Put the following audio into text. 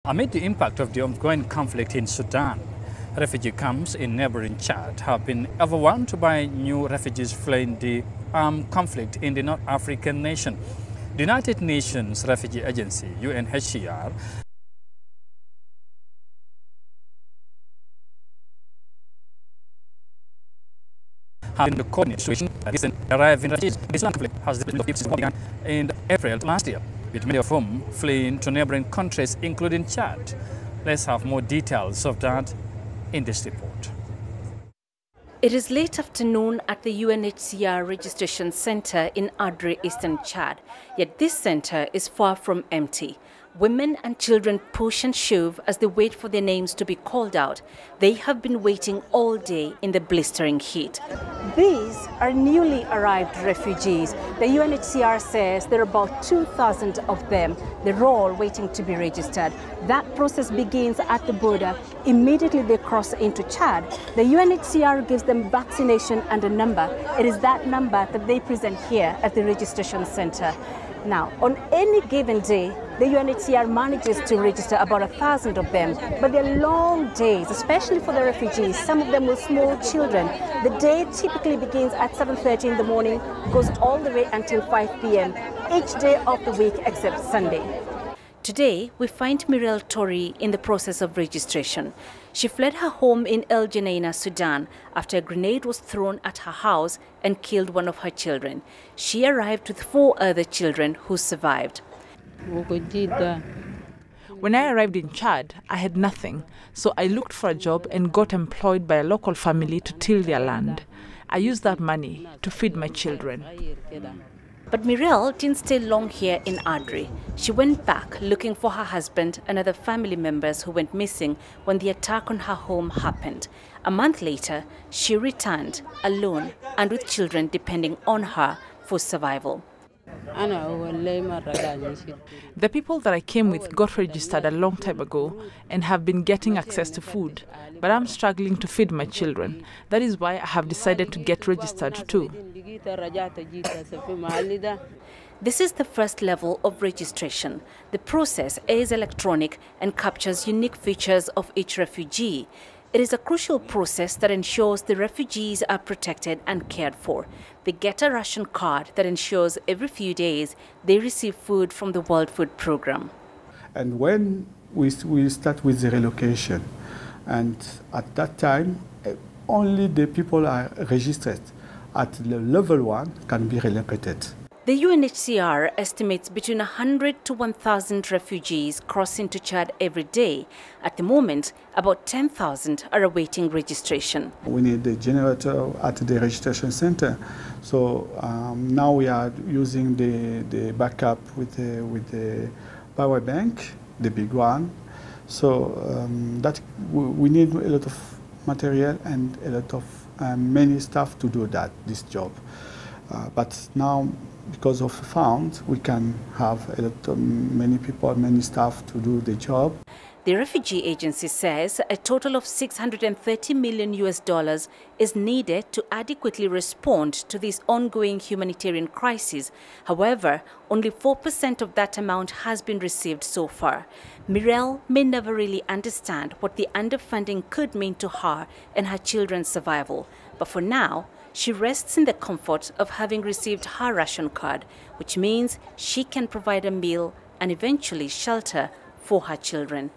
Amid the impact of the ongoing conflict in Sudan, refugee camps in neighboring Chad have been overwhelmed by new refugees fleeing the armed conflict in the North African nation. The United Nations Refugee Agency, UNHCR, in the coordinate situation recent arriving refugees. This conflict has begun in April last year, with many of whom fleeing to neighboring countries, including Chad. Let's have more details of that in this report. It is late afternoon at the UNHCR registration center in Adre, eastern Chad. Yet this center is far from empty. Women and children push and shove as they wait for their names to be called out. They have been waiting all day in the blistering heat. These are newly arrived refugees. The UNHCR says there are about 2,000 of them. They're all waiting to be registered. That process begins at the border. Immediately they cross into Chad. The UNHCR gives them vaccination and a number. It is that number that they present here at the registration center. Now, on any given day, the UNHCR manages to register about 1,000 of them, but they're long days, especially for the refugees, some of them with small children. The day typically begins at 7:30 in the morning, goes all the way until 5 p.m., each day of the week except Sunday. Today, we find Mirel Tori in the process of registration. She fled her home in El Geneina, Sudan, after a grenade was thrown at her house and killed one of her children. She arrived with 4 other children who survived. When I arrived in Chad, I had nothing, so I looked for a job and got employed by a local family to till their land. I used that money to feed my children. But Mirel didn't stay long here in Adre. She went back looking for her husband and other family members who went missing when the attack on her home happened. A month later, she returned alone and with children depending on her for survival. The people that I came with got registered a long time ago and have been getting access to food, but I'm struggling to feed my children. That is why I have decided to get registered too. This is the first level of registration. The process is electronic and captures unique features of each refugee. It is a crucial process that ensures the refugees are protected and cared for. They get a ration card that ensures every few days they receive food from the World Food Programme. And when we start with the relocation, and at that time, only the people are registered at the level 1 can be relocated. The UNHCR estimates between 100 to 1,000 refugees cross into Chad every day. At the moment, about 10,000 are awaiting registration. We need the generator at the registration center. So now we are using the backup with the power bank, the big one. So that we need a lot of material and a lot of many staff to do this job. But now, because of the fund, we can have many people, many staff to do the job. The refugee agency says a total of $630 million is needed to adequately respond to this ongoing humanitarian crisis. However, only 4% of that amount has been received so far. Mirel may never really understand what the underfunding could mean to her and her children's survival. But for now, she rests in the comfort of having received her ration card, which means she can provide a meal and eventually shelter for her children.